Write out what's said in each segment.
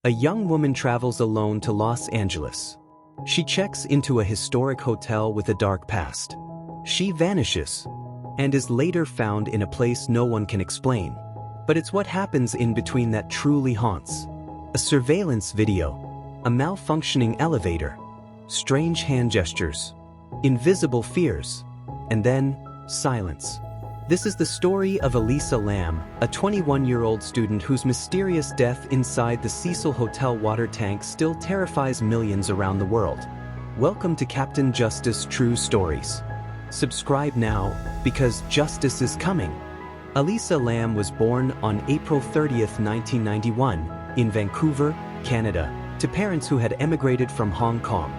A young woman travels alone to Los Angeles. She checks into a historic hotel with a dark past. She vanishes and is later found in a place no one can explain. But it's what happens in between that truly haunts. A surveillance video, a malfunctioning elevator, strange hand gestures, invisible fears, and then silence. This is the story of Elisa Lam, a 21-year-old student whose mysterious death inside the Cecil Hotel water tank still terrifies millions around the world. Welcome to Captain Justice True Stories. Subscribe now, because justice is coming. Elisa Lam was born on April 30th, 1991, in Vancouver, Canada, to parents who had emigrated from Hong Kong.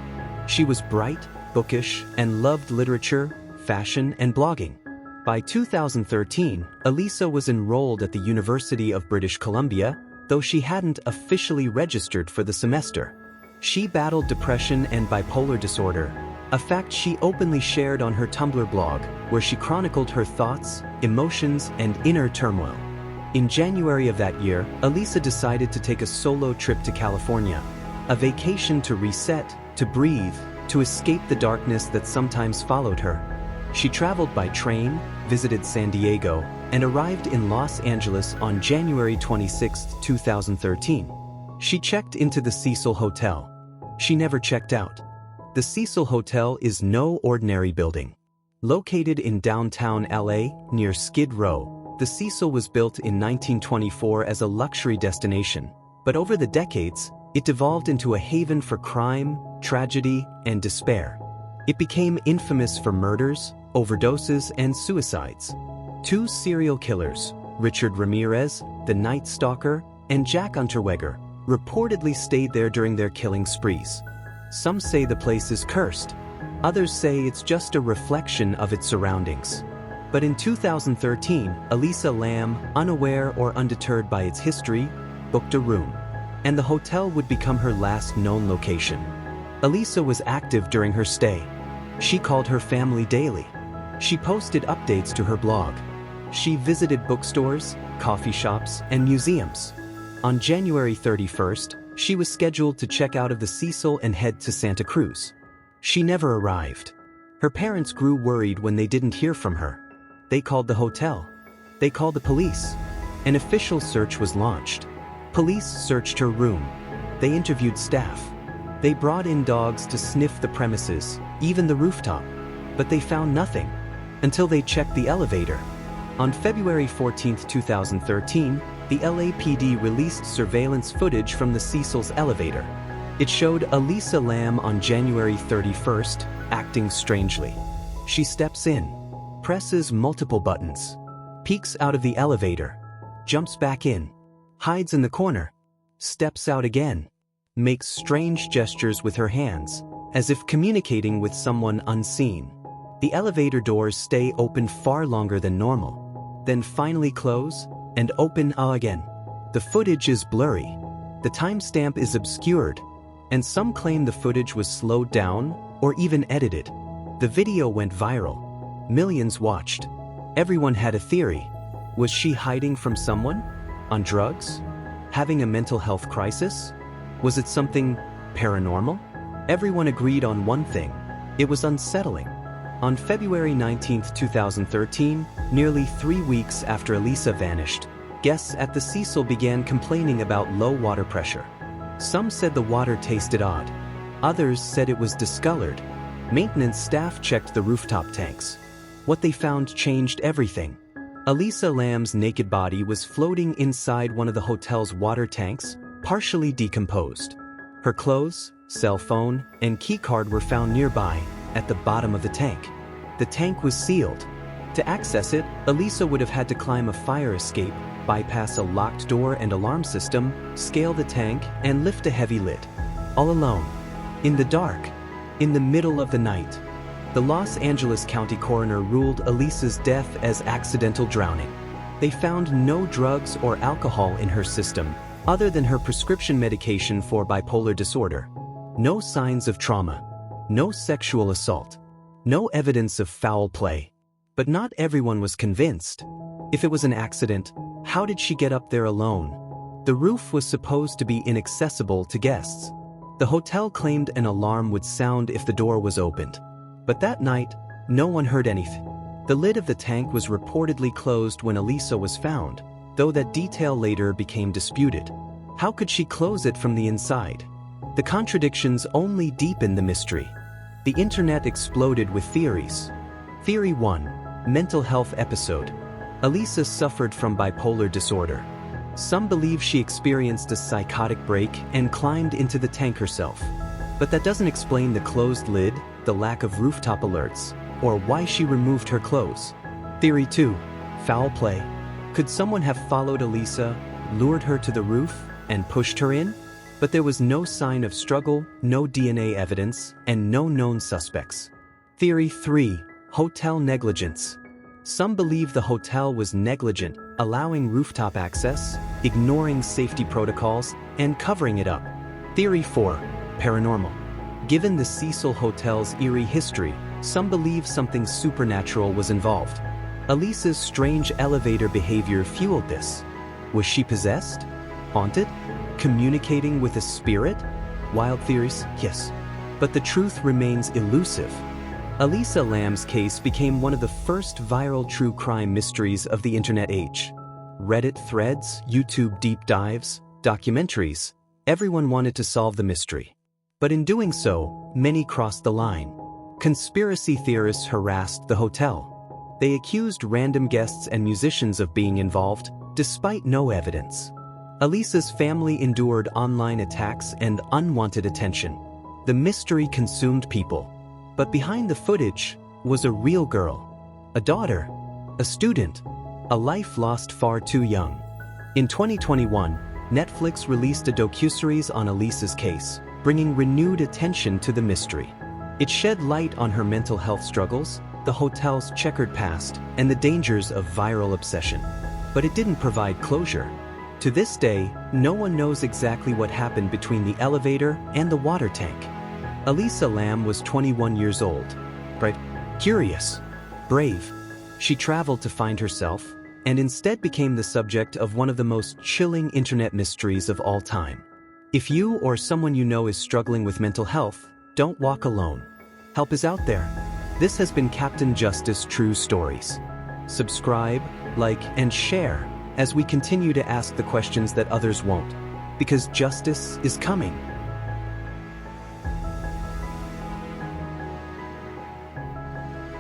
She was bright, bookish, and loved literature, fashion, and blogging. By 2013, Elisa was enrolled at the University of British Columbia, though she hadn't officially registered for the semester. She battled depression and bipolar disorder, a fact she openly shared on her Tumblr blog, where she chronicled her thoughts, emotions, and inner turmoil. In January of that year, Elisa decided to take a solo trip to California, a vacation to reset, to breathe, to escape the darkness that sometimes followed her. She traveled by train, visited San Diego, and arrived in Los Angeles on January 26, 2013. She checked into the Cecil Hotel. She never checked out. The Cecil Hotel is no ordinary building. Located in downtown LA, near Skid Row, the Cecil was built in 1924 as a luxury destination, but over the decades, it devolved into a haven for crime, tragedy, and despair. It became infamous for murders, overdoses, and suicides. Two serial killers, Richard Ramirez, the Night Stalker, and Jack Unterweger, reportedly stayed there during their killing sprees. Some say the place is cursed. Others say it's just a reflection of its surroundings. But in 2013, Elisa Lam, unaware or undeterred by its history, booked a room, and the hotel would become her last known location. Elisa was active during her stay. She called her family daily. She posted updates to her blog. She visited bookstores, coffee shops, and museums. On January 31st, she was scheduled to check out of the Cecil and head to Santa Cruz. She never arrived. Her parents grew worried when they didn't hear from her. They called the hotel. They called the police. An official search was launched. Police searched her room. They interviewed staff. They brought in dogs to sniff the premises, even the rooftop. But they found nothing, until they checked the elevator. On February 14, 2013, the LAPD released surveillance footage from the Cecil's elevator. It showed Elisa Lam on January 31st, acting strangely. She steps in, presses multiple buttons, peeks out of the elevator, jumps back in, hides in the corner, steps out again, makes strange gestures with her hands, as if communicating with someone unseen. The elevator doors stay open far longer than normal, then finally close and open again. The footage is blurry. The timestamp is obscured, and some claim the footage was slowed down or even edited. The video went viral. Millions watched. Everyone had a theory. Was she hiding from someone? On drugs? Having a mental health crisis? Was it something paranormal? Everyone agreed on one thing. It was unsettling. On February 19, 2013, nearly 3 weeks after Elisa vanished, guests at the Cecil began complaining about low water pressure. Some said the water tasted odd. Others said it was discolored. Maintenance staff checked the rooftop tanks. What they found changed everything. Elisa Lam's naked body was floating inside one of the hotel's water tanks, partially decomposed. Her clothes, cell phone, and keycard were found nearby, at the bottom of the tank. The tank was sealed. To access it, Elisa would have had to climb a fire escape, bypass a locked door and alarm system, scale the tank, and lift a heavy lid. All alone. In the dark. In the middle of the night. The Los Angeles County coroner ruled Elisa's death as accidental drowning. They found no drugs or alcohol in her system, other than her prescription medication for bipolar disorder. No signs of trauma. No sexual assault. No evidence of foul play. But not everyone was convinced. If it was an accident, how did she get up there alone? The roof was supposed to be inaccessible to guests. The hotel claimed an alarm would sound if the door was opened. But that night, no one heard anything. The lid of the tank was reportedly closed when Elisa was found, though that detail later became disputed. How could she close it from the inside? The contradictions only deepened the mystery. The internet exploded with theories. Theory 1. Mental health episode. Elisa suffered from bipolar disorder. Some believe she experienced a psychotic break and climbed into the tank herself. But that doesn't explain the closed lid, the lack of rooftop alerts, or why she removed her clothes. Theory 2. Foul play. Could someone have followed Elisa, lured her to the roof, and pushed her in? But there was no sign of struggle, no DNA evidence, and no known suspects. Theory 3. Hotel negligence. Some believe the hotel was negligent, allowing rooftop access, ignoring safety protocols, and covering it up. Theory 4. Paranormal. Given the Cecil Hotel's eerie history, some believe something supernatural was involved. Elisa's strange elevator behavior fueled this. Was she possessed? Haunted? Communicating with a spirit? Wild theories? Yes. But the truth remains elusive. Elisa Lam's case became one of the first viral true crime mysteries of the internet age. Reddit threads, YouTube deep dives, documentaries, everyone wanted to solve the mystery. But in doing so, many crossed the line. Conspiracy theorists harassed the hotel. They accused random guests and musicians of being involved, despite no evidence. Elisa's family endured online attacks and unwanted attention. The mystery consumed people. But behind the footage was a real girl, a daughter, a student, a life lost far too young. In 2021, Netflix released a docuseries on Elisa's case, bringing renewed attention to the mystery. It shed light on her mental health struggles, the hotel's checkered past, and the dangers of viral obsession. But it didn't provide closure. To this day, no one knows exactly what happened between the elevator and the water tank. Elisa Lam was 21 years old, bright, curious, brave. She traveled to find herself, and instead became the subject of one of the most chilling internet mysteries of all time. If you or someone you know is struggling with mental health, don't walk alone. Help is out there. This has been Captain Justice True Stories. Subscribe, like, and share as we continue to ask the questions that others won't. Because justice is coming.